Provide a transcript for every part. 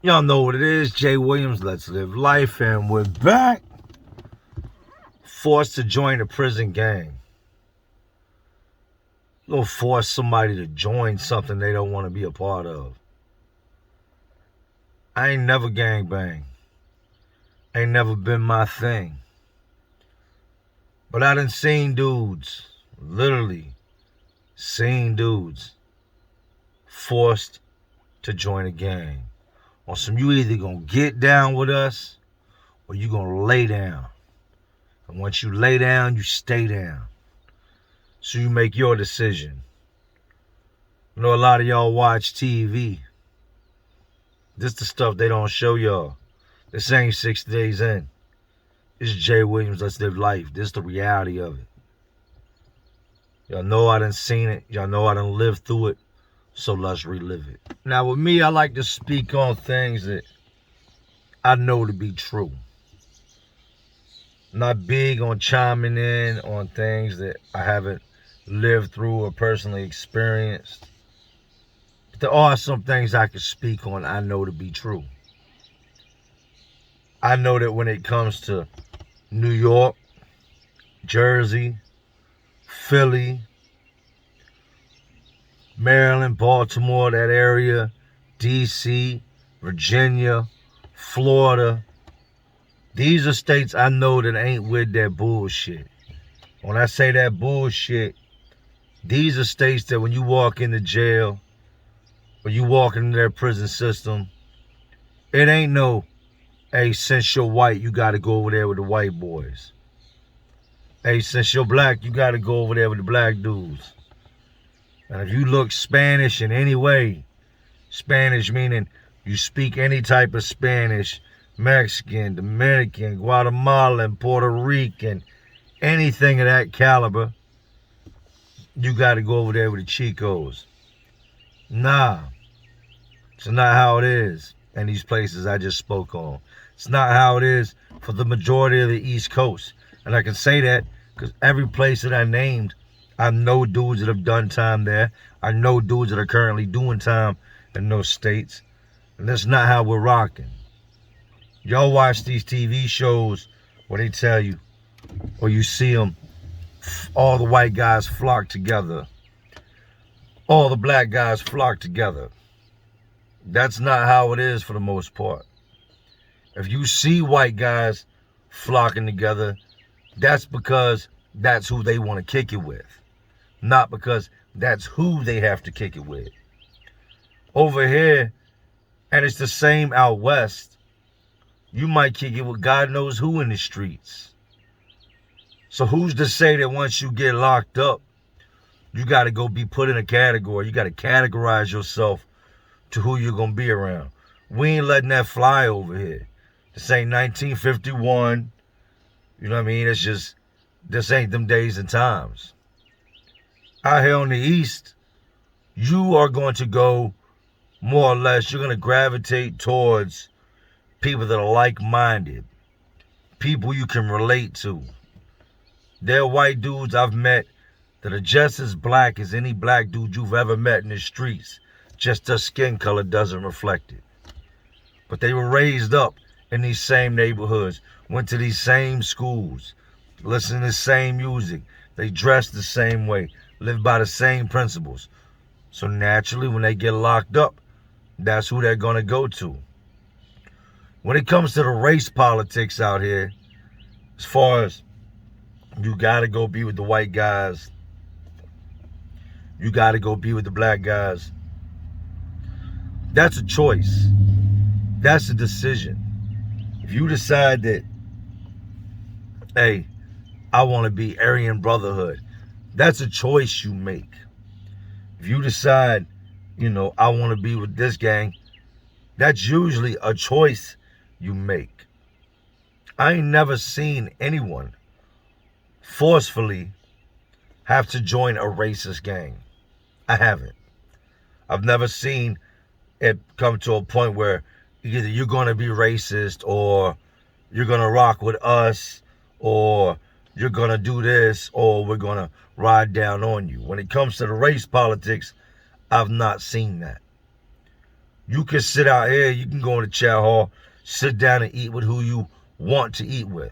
Y'all know what it is. Jay Williams, Let's Live Life, and we're back. Forced to join a prison gang. You'll force somebody to join something they don't want to be a part of. I ain't never gangbang. Ain't never been my thing. But I done seen dudes, literally seen dudes, forced to join a gang. On some, you either gonna get down with us or you gonna lay down. And once you lay down, you stay down. So you make your decision. I know a lot of y'all watch TV. This the stuff they don't show y'all. This ain't 60 Days In. This is Jay Williams, Let's Live Life. This is the reality of it. Y'all know I done seen it. Y'all know I done lived through it. So let's relive it. Now with me, I like to speak on things that I know to be true. Not big on chiming in on things that I haven't lived through or personally experienced. But there are some things I can speak on I know to be true. I know that when it comes to New York, Jersey, Philly, Maryland, Baltimore, that area, DC, Virginia, Florida. These are states I know that ain't with that bullshit. When I say that bullshit, these are states that when you walk into jail, when you walk into their prison system, it ain't no, hey, since you're white, you got to go over there with the white boys. Hey, since you're black, you got to go over there with the black dudes. And if you look Spanish in any way, Spanish meaning you speak any type of Spanish, Mexican, Dominican, Guatemalan, Puerto Rican, anything of that caliber, you got to go over there with the Chicos. Nah, it's not how it is in these places I just spoke on. It's not how it is for the majority of the East Coast. And I can say that because every place that I named, I know dudes that have done time there. I know dudes that are currently doing time in those states. And that's not how we're rocking. Y'all watch these TV shows where they tell you, or you see them, all the white guys flock together. All the black guys flock together. That's not how it is for the most part. If you see white guys flocking together, that's because that's who they want to kick it with. Not because that's who they have to kick it with. Over here, and it's the same out west, you might kick it with God knows who in the streets. So who's to say that once you get locked up, you got to go be put in a category. You got to categorize yourself to who you're going to be around. We ain't letting that fly over here. This ain't 1951. You know what I mean? It's just, this ain't them days and times. Out here on the East, you are going to go more or less, you're going to gravitate towards people that are like-minded, people you can relate to. There are white dudes I've met that are just as black as any black dude you've ever met in the streets. Just their skin color doesn't reflect it. But they were raised up in these same neighborhoods, went to these same schools, listened to the same music. They dressed the same way, lived by the same principles. So naturally, when they get locked up, that's who they're going to go to. When it comes to the race politics out here, as far as you got to go be with the white guys, you got to go be with the black guys, that's a choice. That's a decision. If you decide that, hey, I want to be Aryan Brotherhood, that's a choice you make. If you decide, I want to be with this gang, that's usually a choice you make. I ain't never seen anyone forcefully have to join a racist gang. I haven't. I've never seen it come to a point where either you're going to be racist or you're going to rock with us or you're going to do this or we're going to ride down on you. When it comes to the race politics, I've not seen that. You can sit out here, you can go in the chow hall, sit down and eat with who you want to eat with.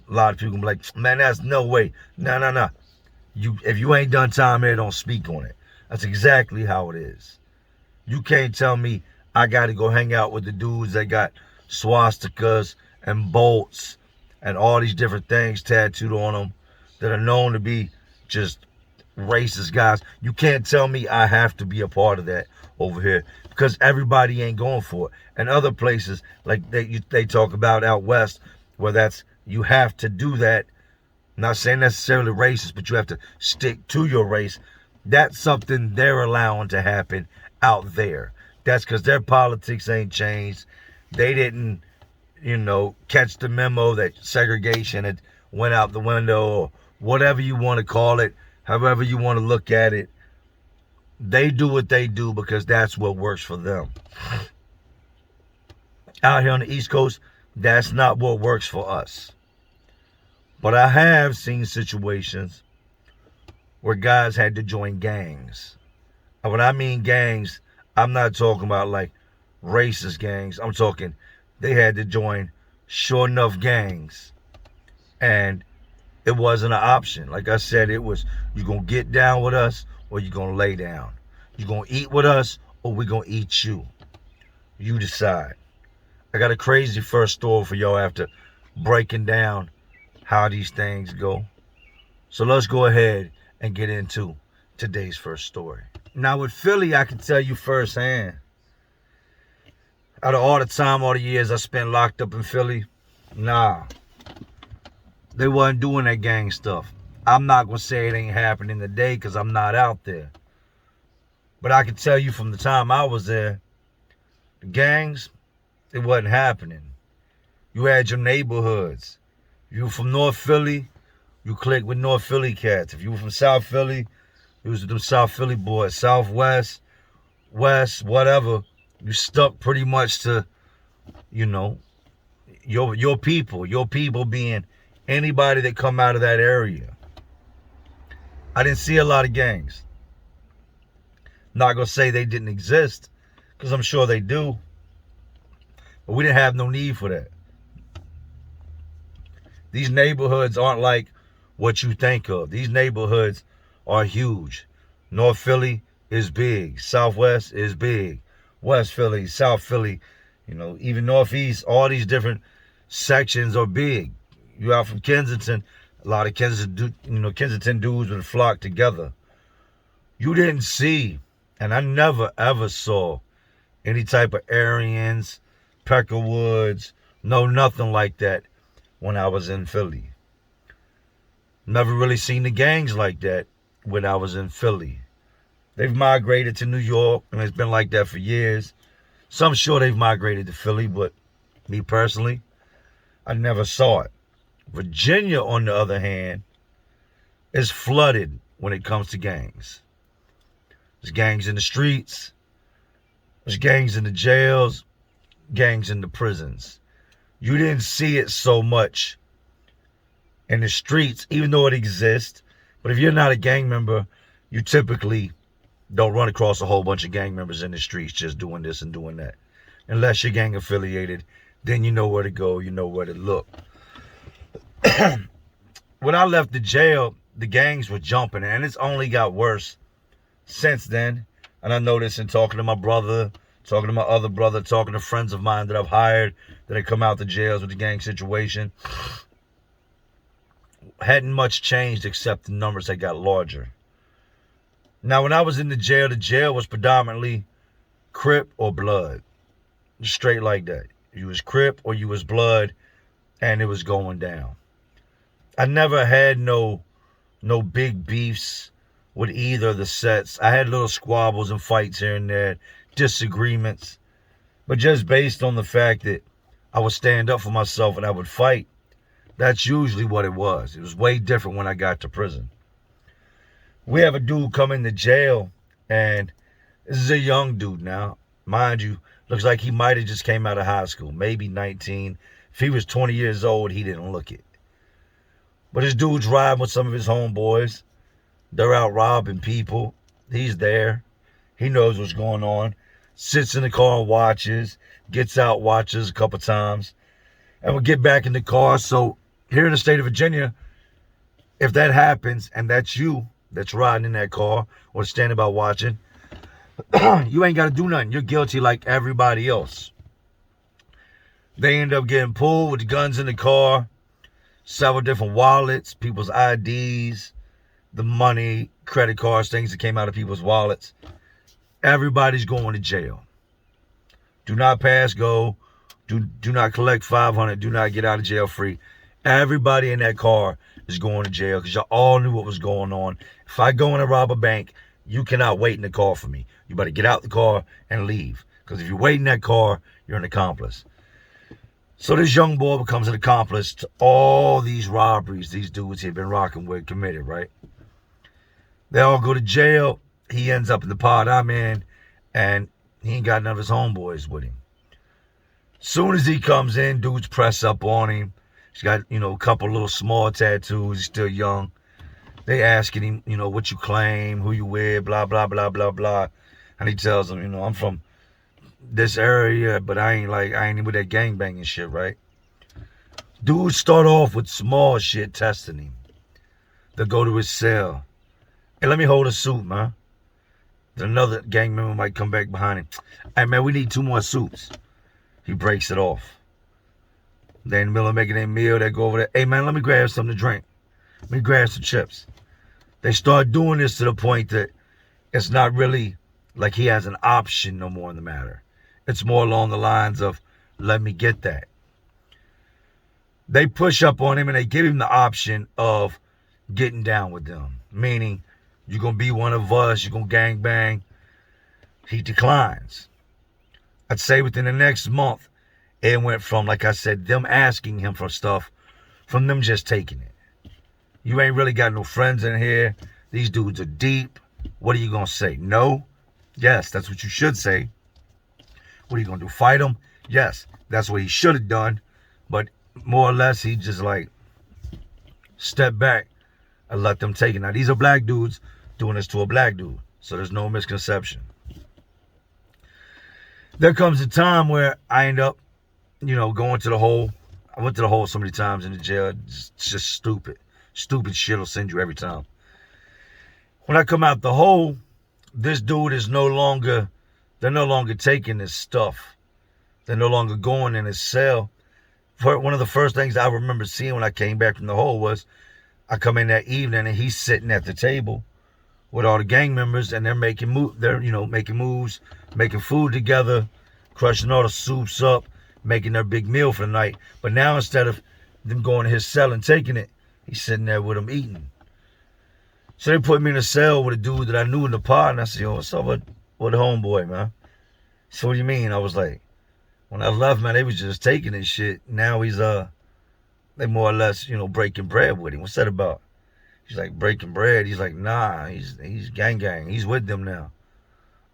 A lot of people be like, man, that's no way. No. If you ain't done time here, don't speak on it. That's exactly how it is. You can't tell me I got to go hang out with the dudes that got swastikas and bolts and all these different things tattooed on them that are known to be just racist guys. You can't tell me I have to be a part of that over here because everybody ain't going for it. And other places like they talk about out west where that's you have to do that. Not saying necessarily racist, but you have to stick to your race. That's something they're allowing to happen out there. That's because their politics ain't changed. They didn't, catch the memo that segregation had went out the window or whatever you want to call it, however you want to look at it. They do what they do because that's what works for them. Out here on the East Coast, that's not what works for us. But I have seen situations where guys had to join gangs. And when I mean gangs, I'm not talking about like racist gangs. I'm talking they had to join sure enough gangs. And it wasn't an option. Like I said, it was you going to get down with us or you going to lay down. You going to eat with us or we going to eat you. You decide. I got a crazy first story for y'all after breaking down how these things go. So let's go ahead and get into today's first story. Now with Philly, I can tell you firsthand, out of all the time, all the years I spent locked up in Philly, they wasn't doing that gang stuff. I'm not going to say it ain't happening today because I'm not out there. But I can tell you from the time I was there, the gangs, it wasn't happening. You had your neighborhoods. If you were from North Philly, you clicked with North Philly cats. If you were from South Philly, you was with them South Philly boys. Southwest, West, whatever. You stuck pretty much to, your people. Your people being anybody that come out of that area. I didn't see a lot of gangs. Not going to say they didn't exist, because I'm sure they do. But we didn't have no need for that. These neighborhoods aren't like what you think of. These neighborhoods are huge. North Philly is big. Southwest is big. West Philly, South Philly, even Northeast, all these different sections are big. You out from Kensington, a lot of Kensington dudes would flock together. You didn't see, and I never ever saw any type of Aryans, Peckerwoods, nothing like that when I was in Philly. Never really seen the gangs like that when I was in Philly. They've migrated to New York, and it's been like that for years. So I'm sure they've migrated to Philly, but me personally, I never saw it. Virginia, on the other hand, is flooded when it comes to gangs. There's gangs in the streets. There's gangs in the jails. Gangs in the prisons. You didn't see it so much in the streets, even though it exists. But if you're not a gang member, you typically don't run across a whole bunch of gang members in the streets just doing this and doing that. Unless you're gang affiliated, then you know where to go, you know where to look. When I left the jail, the gangs were jumping, and it's only got worse since then. And I know this in talking to my brother, talking to my other brother, talking to friends of mine that I've hired that have come out the jails with the gang situation. Hadn't much changed except the numbers that got larger. Now, when I was in the jail was predominantly Crip or Blood. Straight like that. You was Crip or you was Blood, and it was going down. I never had no big beefs with either of the sets. I had little squabbles and fights here and there, disagreements. But just based on the fact that I would stand up for myself and I would fight, that's usually what it was. It was way different when I got to prison. We have a dude come into jail, and this is a young dude now. Mind you, looks like he might have just came out of high school, maybe 19. If he was 20 years old, he didn't look it. But this dude's riding with some of his homeboys. They're out robbing people. He's there. He knows what's going on. sits in the car and watches, gets out, watches a couple times, and will get back in the car. So here in the state of Virginia, if that happens and that's you that's riding in that car or standing by watching, you ain't got to do nothing. You're guilty like everybody else. They end up getting pulled with the guns in the car, several different wallets, people's IDs, the money, credit cards, things that came out of people's wallets. Everybody's going to jail. Do not pass go. Do not collect $500. Do not get out of jail free. Everybody in that car is going to jail because y'all all knew what was going on. If I go in and rob a bank, you cannot wait in the car for me. You better get out the car and leave. Because if you wait in that car, you're an accomplice. So this young boy becomes an accomplice to all these robberies these dudes he had been rocking with committed, right? They all go to jail. He ends up in the pod I'm in, and he ain't got none of his homeboys with him. Soon as he comes in, dudes press up on him. He's got, a couple little small tattoos. He's still young. They asking him, what you claim, who you with, blah, blah, blah, blah, blah. And he tells them, I'm from this area, but I ain't with that gangbanging shit, right? Dudes start off with small shit testing him. They'll go to his cell. Hey, let me hold a suit, man. Then another gang member might come back behind him. Hey, man, we need 2 more suits. He breaks it off. They in the middle of making their meal. They go over there. Hey, man, let me grab something to drink. Let me grab some chips. They start doing this to the point that it's not really like he has an option no more in the matter. It's more along the lines of, let me get that. They push up on him and they give him the option of getting down with them. Meaning, you're going to be one of us, you're going to gangbang. He declines. I'd say within the next month, it went from, like I said, them asking him for stuff, from them just taking it. You ain't really got no friends in here. These dudes are deep. What are you going to say? No? Yes, that's what you should say. What are you going to do? Fight him? Yes, that's what he should have done. But more or less, he just step back and let them take it. Now, these are black dudes doing this to a black dude. So there's no misconception. There comes a time where I end up, going to the hole. I went to the hole so many times in the jail. It's just stupid. Stupid shit will send you every time. When I come out the hole, this dude is they're no longer taking his stuff. They're no longer going in his cell. One of the first things I remember seeing when I came back from the hole was I come in that evening and he's sitting at the table with all the gang members and they're making making moves, making food together, crushing all the soups up, making their big meal for the night. But now instead of them going to his cell and taking it, he's sitting there with them eating. So they put me in a cell with a dude that I knew in the pod, and I said, yo, what's up with the homeboy, man? So what do you mean? I was like, when I left, man, they was just taking his shit. Now he's they more or less, breaking bread with him. What's that about? He's like, breaking bread. He's like, nah, he's gang. He's with them now.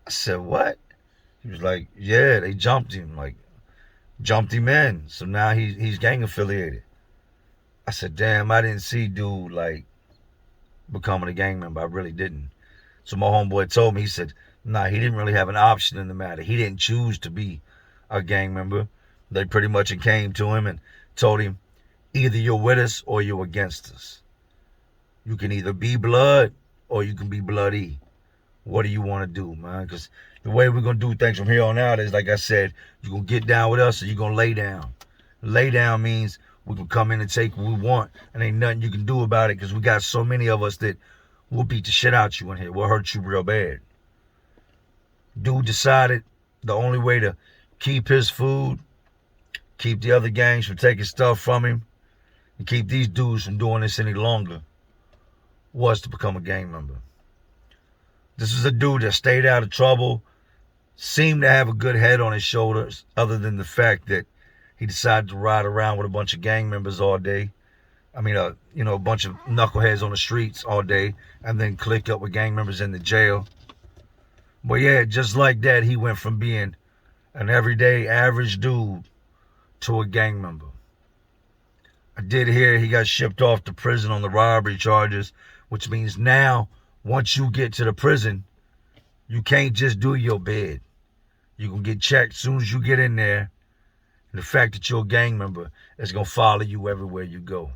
I said, what? He was like, yeah, they jumped him in. So now he's gang affiliated. I said, damn, I didn't see dude becoming a gang member. I really didn't. So my homeboy told me, he said, nah, he didn't really have an option in the matter. He didn't choose to be a gang member. They pretty much came to him and told him, either you're with us or you're against us. You can either be blood or you can be bloody. What do you want to do, man? Because the way we're going to do things from here on out is, like I said, you're going to get down with us or you're going to lay down. Lay down means we can come in and take what we want and ain't nothing you can do about it because we got so many of us that will beat the shit out you in here. We'll hurt you real bad. Dude decided the only way to keep his food, keep the other gangs from taking stuff from him, and keep these dudes from doing this any longer was to become a gang member. This is a dude that stayed out of trouble, seemed to have a good head on his shoulders, other than the fact that he decided to ride around with a bunch of gang members all day. I mean, a bunch of knuckleheads on the streets all day, and then click up with gang members in the jail. But yeah, just like that, he went from being an everyday average dude to a gang member. I did hear he got shipped off to prison on the robbery charges, which means now, once you get to the prison, you can't just do your bid. You're going to get checked as soon as you get in there. And the fact that you're a gang member is going to follow you everywhere you go.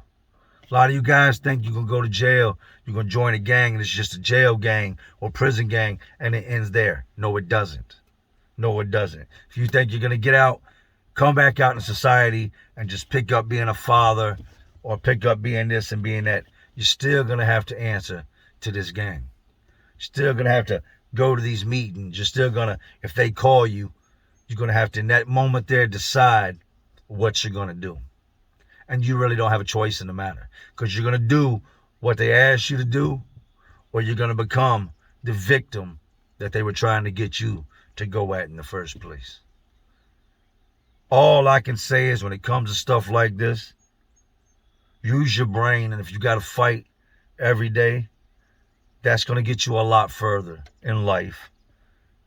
A lot of you guys think you're going to go to jail, you're going to join a gang, and it's just a jail gang or prison gang, and it ends there. No, it doesn't. No, it doesn't. If you think you're going to get out, come back out in society and just pick up being a father or pick up being this and being that, you're still going to have to answer to this gang. You're still going to have to go to these meetings. You're still going to, if they call you, you're going to have to, in that moment there, decide what you're going to do. And you really don't have a choice in the matter, because you're going to do what they asked you to do, or you're going to become the victim that they were trying to get you to go at in the first place. All I can say is, when it comes to stuff like this, use your brain. And if you got to fight every day, that's going to get you a lot further in life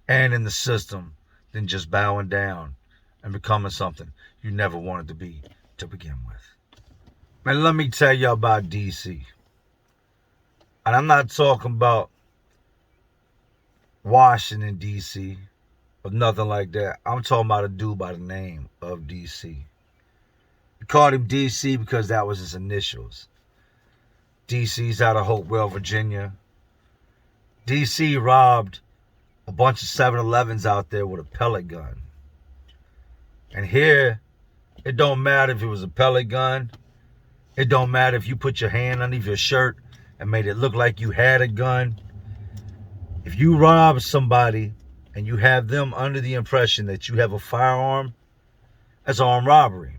and in the system than just bowing down and becoming something you never wanted to be to begin with. Man, let me tell you about DC. And I'm not talking about Washington, D.C., or nothing like that. I'm talking about a dude by the name of DC. We called him DC because that was his initials. DC's out of Hopewell, Virginia. DC robbed a bunch of 7-Elevens out there with a pellet gun. And here, it don't matter if it was a pellet gun. It don't matter if you put your hand underneath your shirt and made it look like you had a gun. If you rob somebody and you have them under the impression that you have a firearm, that's armed robbery.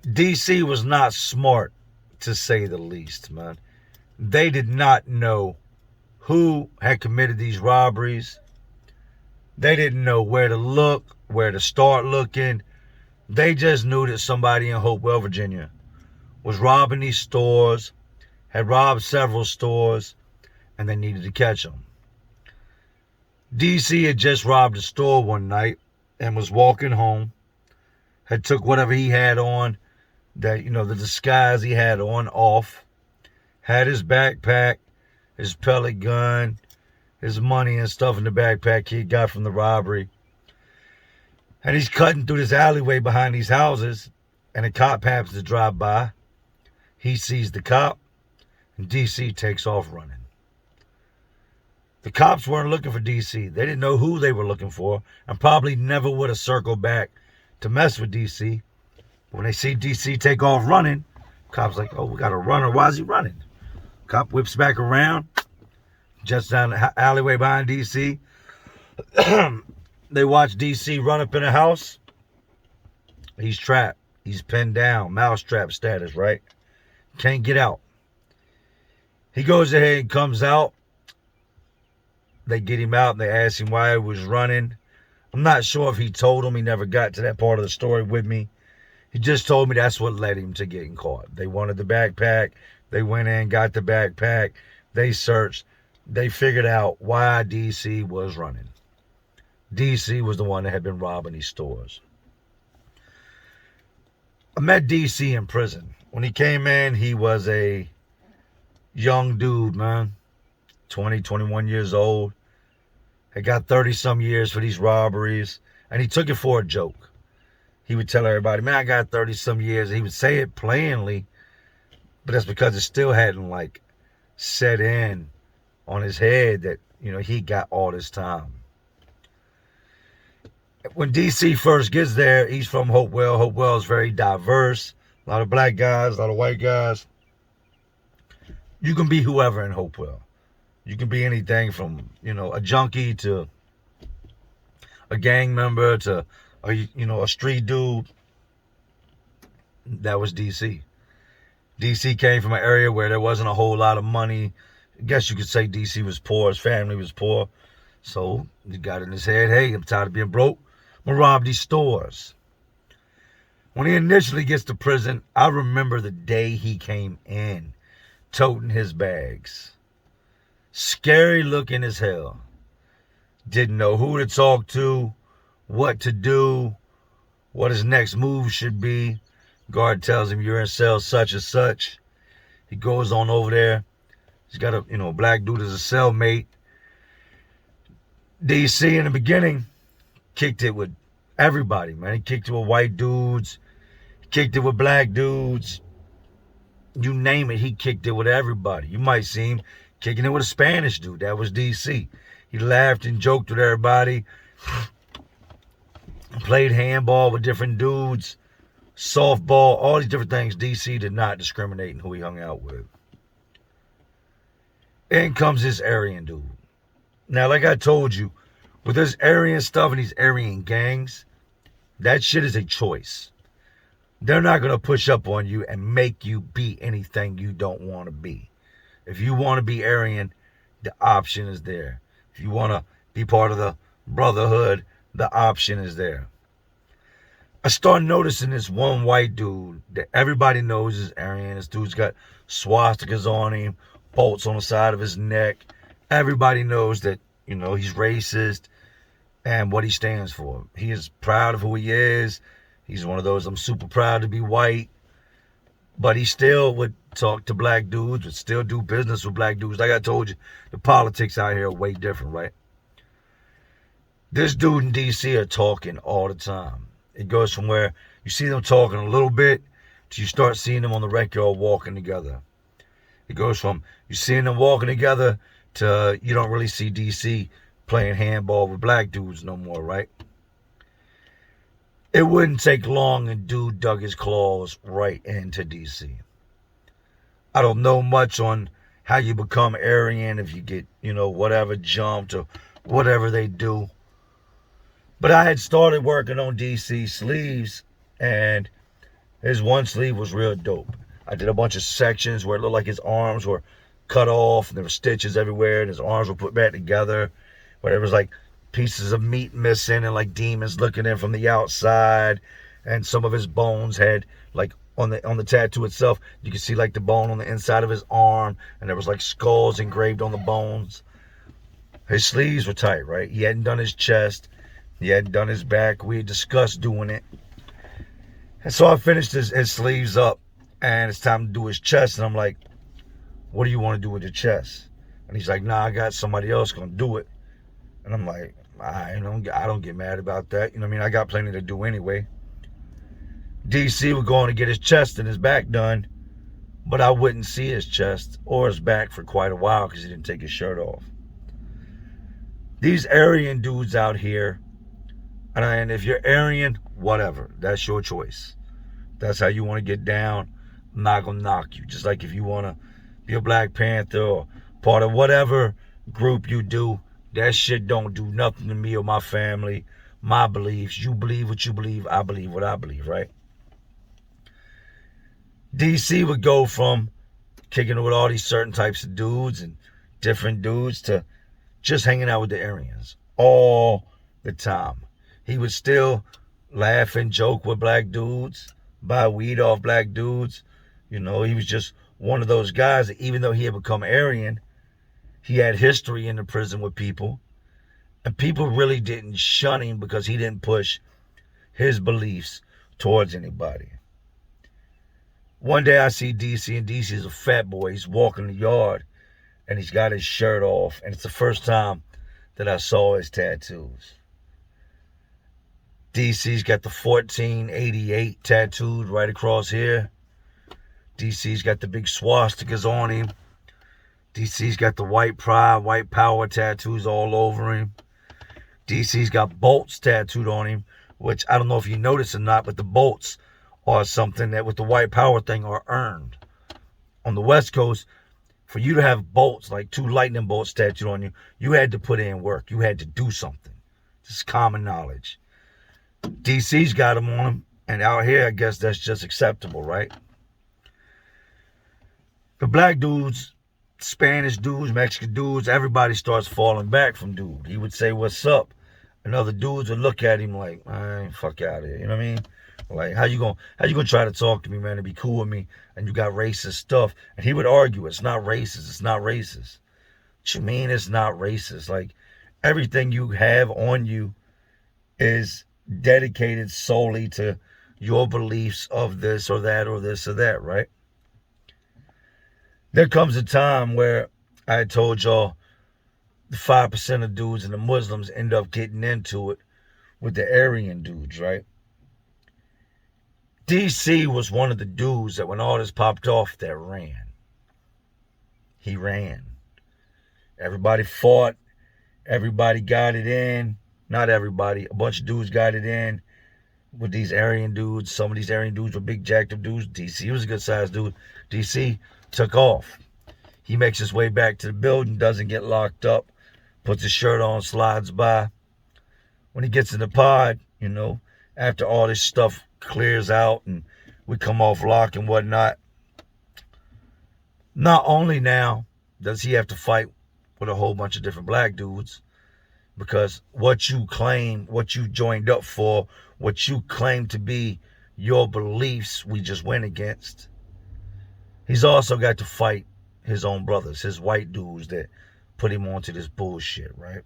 DC was not smart, to say the least, man. They did not know who had committed these robberies. They didn't know where to look, where to start looking. They just knew that somebody in Hopewell, Virginia was robbing these stores, had robbed several stores, and they needed to catch them. DC had just robbed a store one night and was walking home, had took whatever he had on, that, you know, the disguise he had on off, had his backpack, his pellet gun, his money and stuff in the backpack he got from the robbery. And he's cutting through this alleyway behind these houses, and a cop happens to drive by. He sees the cop, and DC takes off running. The cops weren't looking for DC. They didn't know who they were looking for, and probably never would have circled back to mess with DC. But when they see DC take off running, cops like, oh, we got a runner. Why is he running? Cop whips back around, just down the alleyway behind DC. They watch DC run up in a house. He's trapped. He's pinned down. Mousetrap status, right? Can't get out. He goes ahead and comes out. They get him out and they ask him why he was running. I'm not sure if he told him. He never got to that part of the story with me. He just told me that's what led him to getting caught. They wanted the backpack. They went in, got the backpack. They searched. They figured out why DC was running. DC was the one that had been robbing these stores. I met DC in prison. When he came in, he was a young dude, man. 20, 21 years old. Had got 30-some years for these robberies. And he took it for a joke. He would tell everybody, man, I got 30-some years. He would say it plainly, but that's because it still hadn't, like, set in on his head that, you know, he got all this time. When DC first gets there, he's from Hopewell. Hopewell is very diverse. A lot of black guys, a lot of white guys. You can be whoever in Hopewell. You can be anything from, you know, a junkie to a gang member to, a street dude. That was DC. DC came from an area where there wasn't a whole lot of money. I guess you could say DC was poor. His family was poor. So he got in his head, hey, I'm tired of being broke. I'm going to rob these stores. When he initially gets to prison, I remember the day he came in, toting his bags. Scary looking as hell. Didn't know who to talk to, what to do, what his next move should be. Guard tells him, you're in cell such and such. He goes on over there. He's got a black dude as a cellmate. DC in the beginning kicked it with everybody, man. He kicked it with white dudes, he kicked it with black dudes. You name it, he kicked it with everybody. You might see him kicking it with a Spanish dude. That was DC. He laughed and joked with everybody. Played handball with different dudes, softball, all these different things. DC did not discriminate in who he hung out with. In comes this Aryan dude. Now, like I told you, with this Aryan stuff and these Aryan gangs, that shit is a choice. They're not going to push up on you and make you be anything you don't want to be. If you want to be Aryan, the option is there. If you want to be part of the Brotherhood, the option is there. I started noticing this one white dude that everybody knows is Aryan. This dude's got swastikas on him, bolts on the side of his neck. Everybody knows that, he's racist and what he stands for. He is proud of who he is. He's one of those, I'm super proud to be white. But he still would talk to black dudes, would still do business with black dudes. Like I told you, the politics out here are way different, right? This dude in DC are talking all the time. It goes from where you see them talking a little bit to you start seeing them on the record walking together. It goes from you seeing them walking together to you don't really see DC playing handball with black dudes no more, right? It wouldn't take long and dude dug his claws right into DC. I don't know much on how you become Aryan if you get, whatever jumped or whatever they do. But I had started working on DC sleeves, and his one sleeve was real dope. I did a bunch of sections where it looked like his arms were cut off and there were stitches everywhere and his arms were put back together, where there was like pieces of meat missing and like demons looking in from the outside, and some of his bones had like on the tattoo itself, you could see like the bone on the inside of his arm, and there was like skulls engraved on the bones. His sleeves were tight, right? He hadn't done his chest, he hadn't done his back. We had discussed doing it, and so I finished his sleeves up, and it's time to do his chest. And I'm like, what do you want to do with your chest? And he's like, nah, I got somebody else gonna do it. And I'm like, I don't get mad about that. I got plenty to do anyway. DC was going to get his chest and his back done, but I wouldn't see his chest or his back for quite a while because he didn't take his shirt off. These Aryan dudes out here, and if you're Aryan, whatever, that's your choice. That's how you want to get down. I'm not gonna knock you. Just like if you want to be a Black Panther or part of whatever group you do, that shit don't do nothing to me or my family, my beliefs. You believe what you believe, I believe what I believe, right? DC would go from kicking it with all these certain types of dudes and different dudes to just hanging out with the Aryans all the time. He would still laugh and joke with black dudes, buy weed off black dudes. He was just one of those guys that even though he had become Aryan, he had history in the prison with people. And people really didn't shun him because he didn't push his beliefs towards anybody. One day I see DC, and DC is a fat boy. He's walking the yard, and he's got his shirt off. And it's the first time that I saw his tattoos. DC's got the 1488 tattooed right across here. DC's got the big swastikas on him. DC's got the white pride, white power tattoos all over him. DC's got bolts tattooed on him, which I don't know if you noticed or not, but the bolts are something that with the white power thing are earned. On the West Coast, for you to have bolts, like 2 lightning bolts tattooed on you, you had to put in work. You had to do something. This is common knowledge. DC's got them on him, and out here, I guess that's just acceptable, right? The black dudes, Spanish dudes, Mexican dudes, everybody starts falling back from dude. He would say, what's up? And other dudes would look at him like, man, fuck out of here. You know what I mean? Like, how you gonna try to talk to me, man, and be cool with me, and you got racist stuff? And he would argue, it's not racist, it's not racist. What you mean it's not racist? Like, everything you have on you is dedicated solely to your beliefs of this or that or this or that, right? There comes a time where I told y'all the 5% of dudes and the Muslims end up getting into it with the Aryan dudes, right? DC was one of the dudes that when all this popped off that ran. He ran. Everybody fought. Everybody got it in. Not everybody. A bunch of dudes got it in with these Aryan dudes. Some of these Aryan dudes were big jacked up dudes. DC was a good sized dude. DC took off. He makes his way back to the building, doesn't get locked up, puts his shirt on, slides by. When he gets in the pod, you know, after all this stuff clears out and we come off lock and whatnot, not only now does he have to fight with a whole bunch of different black dudes, because what you claim, what you joined up for, what you claim to be your beliefs, we just went against. He's also got to fight his own brothers, his white dudes that put him onto this bullshit, right?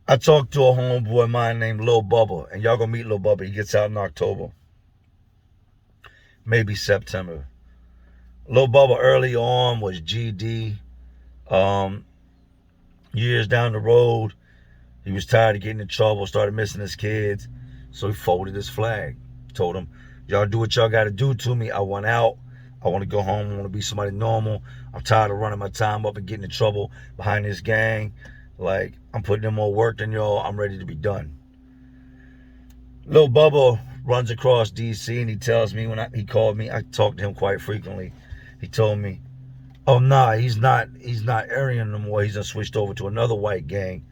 I talked to a homeboy of mine named Lil Bubba, and y'all gonna meet Lil Bubba. He gets out in October, maybe September. Lil Bubba early on was GD. Years down the road, he was tired of getting in trouble, started missing his kids, so he folded his flag. Told him, y'all do what y'all gotta do to me. I want out. I want to go home. I want to be somebody normal. I'm tired of running my time up and getting in trouble behind this gang. Like, I'm putting in more work than y'all. I'm ready to be done. Lil Bubba runs across DC and he tells me when he called me, I talked to him quite frequently. He told me, oh nah, he's not Aryan no more. He's done switched over to another white gang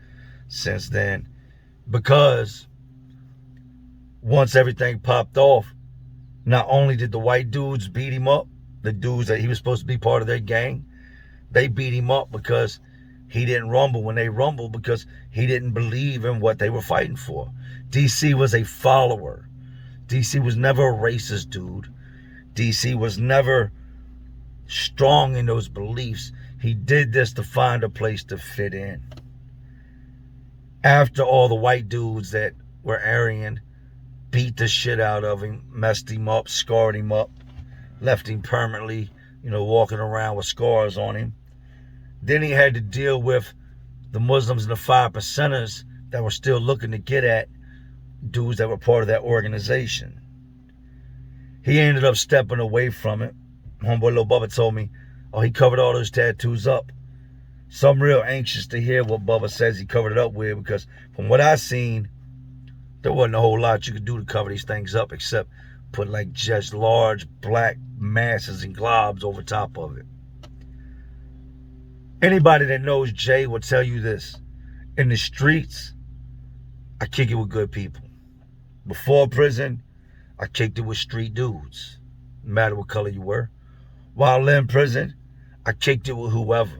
since then. Because once everything popped off, not only did the white dudes beat him up, the dudes that he was supposed to be part of their gang, they beat him up because he didn't rumble when they rumbled, because he didn't believe in what they were fighting for. DC was a follower. DC was never a racist dude. DC was never strong in those beliefs. He did this to find a place to fit in. After all the white dudes that were Aryan beat the shit out of him, messed him up, scarred him up, left him permanently, you know, walking around with scars on him. Then he had to deal with the Muslims and the 5%ers that were still looking to get at dudes that were part of that organization. He ended up stepping away from it. Homeboy Lil Bubba told me, oh, he covered all those tattoos up. So I'm real anxious to hear what Bubba says he covered it up with, because from what I seen, there wasn't a whole lot you could do to cover these things up except put like just large black masses and globs over top of it. Anybody that knows Jay will tell you this. In the streets, I kick it with good people. Before prison, I kicked it with street dudes, no matter what color you were. While in prison, I kicked it with whoever.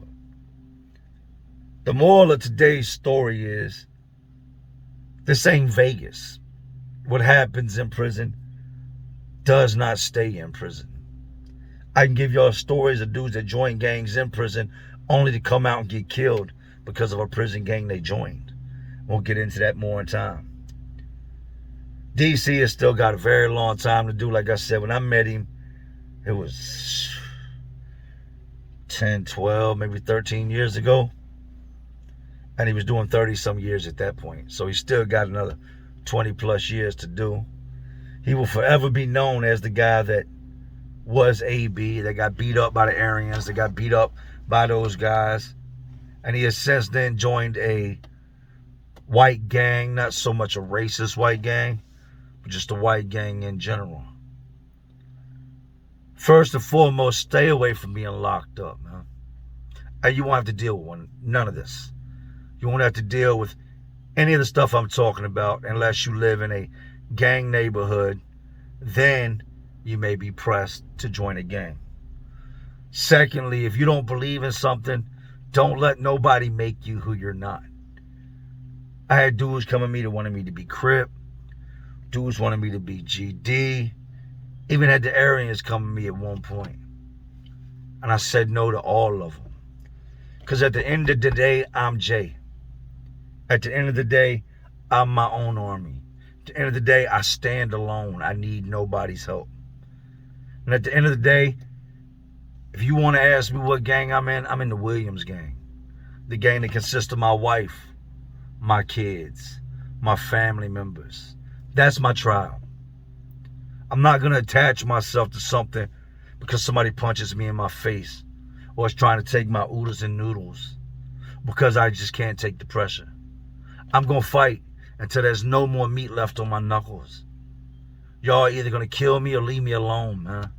The moral of today's story is, this ain't Vegas. What happens in prison does not stay in prison. I can give y'all stories of dudes that joined gangs in prison only to come out and get killed because of a prison gang they joined. We'll get into that more in time. DC has still got a very long time to do. Like I said, when I met him, it was 10, 12, maybe 13 years ago. And he was doing 30-some years at that point. So he's still got another 20-plus years to do. He will forever be known as the guy that was AB, that got beat up by the Aryans, that got beat up by those guys. And he has since then joined a white gang, not so much a racist white gang, but just a white gang in general. First and foremost, stay away from being locked up, man. And you won't have to deal with none of this. You won't have to deal with any of the stuff I'm talking about unless you live in a gang neighborhood. Then you may be pressed to join a gang. Secondly, if you don't believe in something, don't let nobody make you who you're not. I had dudes come at me that wanted me to be Crip. Dudes wanted me to be GD. Even had the Aryans come at me at one point. And I said no to all of them. Because at the end of the day, I'm Jay. At the end of the day, I'm my own army. At the end of the day, I stand alone. I need nobody's help. And at the end of the day, If you want to ask me what gang I'm in the Williams gang. The gang that consists of my wife, my kids, my family members. That's my tribe. I'm not going to attach myself to something because somebody punches me in my face or is trying to take my oodles and noodles because I just can't take the pressure. I'm going to fight until there's no more meat left on my knuckles. Y'all are either going to kill me or leave me alone, man.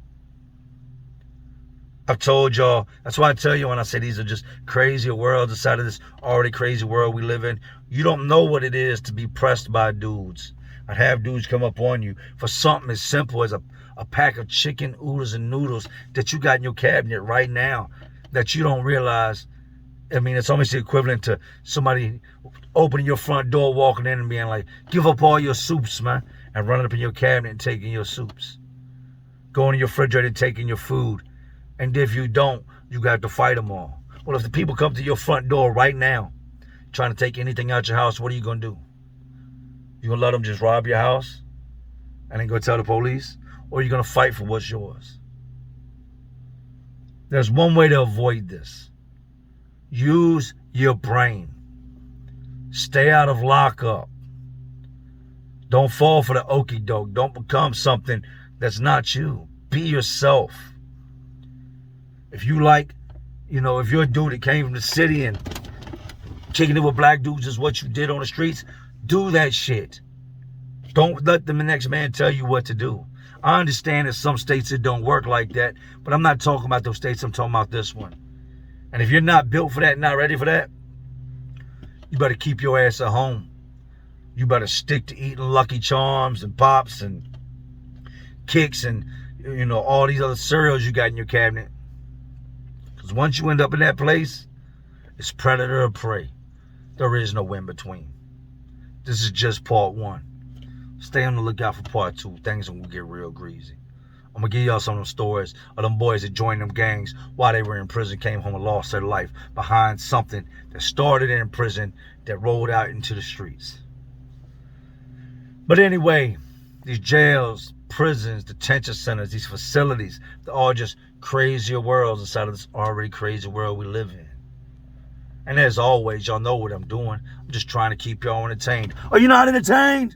I've told y'all, that's why I tell you when I say these are just crazy worlds inside of this already crazy world we live in. You don't know what it is to be pressed by dudes. I'd have dudes come up on you for something as simple as a pack of chicken oodles and noodles that you got in your cabinet right now that you don't realize. I mean, it's almost the equivalent to somebody opening your front door, walking in and being like, give up all your soups, man, and running up in your cabinet and taking your soups. Going to your refrigerator and taking your food. And if you don't, you got to fight them all. Well, if the people come to your front door right now trying to take anything out your house, what are you going to do? You going to let them just rob your house and then go tell the police? Or are you going to fight for what's yours? There's one way to avoid this. Use your brain. Stay out of lockup. Don't fall for the okie doke. Don't become something that's not you. Be yourself. If you like, if you're a dude that came from the city and kicking it with black dudes is what you did on the streets, do that shit. Don't let the next man tell you what to do. I understand in some states it don't work like that, but I'm not talking about those states. I'm talking about this one. And if you're not built for that, not ready for that, you better keep your ass at home. You better stick to eating Lucky Charms and Pops and Kicks and, all these other cereals you got in your cabinet. Because once you end up in that place, it's predator or prey. There is no in between. This is just part one. Stay on the lookout for part two. Things are going to get real greasy. I'm going to give y'all some of them stories of them boys that joined them gangs while they were in prison, came home and lost their life behind something that started in prison that rolled out into the streets. But anyway, these jails, prisons, detention centers, these facilities, they're all just crazier worlds inside of this already crazy world we live in. And as always, y'all know what I'm doing. I'm just trying to keep y'all entertained. Are you not entertained?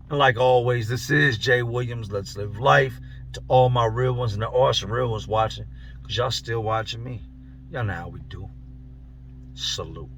And like always, this is Jay Williams. Let's live life. To all my real ones, and there are some real ones watching, because y'all still watching me. Y'all know how we do. Salute.